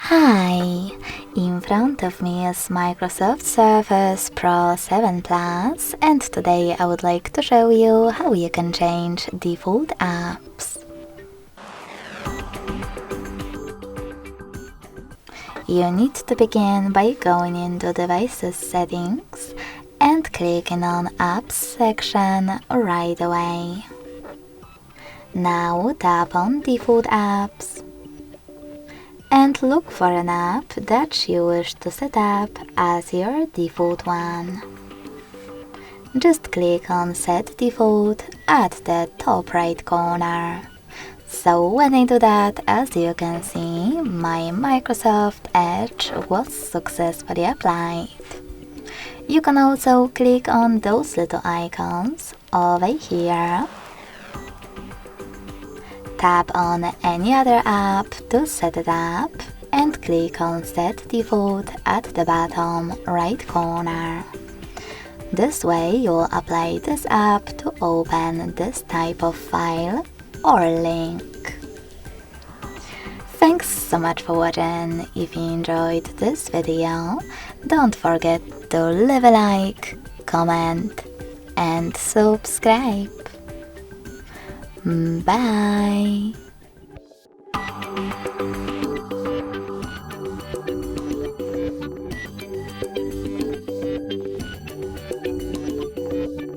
Hi! In front of me is Microsoft Surface Pro 7 Plus, and today I would like to show you how you can change default apps. You need to begin by going into Devices Settings and clicking on Apps section right away. Now tap on Default Apps and look for an app that you wish to set up as your default one. Just click on Set Default at the top right corner. So when I do that, as you can see, my Microsoft Edge was successfully applied. You can also click on those little icons over here. Tap on any other app to set it up and click on Set Default at the bottom right corner. This way you'll apply this app to open this type of file or link. Thanks so much for watching. If you enjoyed this video, don't forget to leave a like, comment and subscribe. Bye!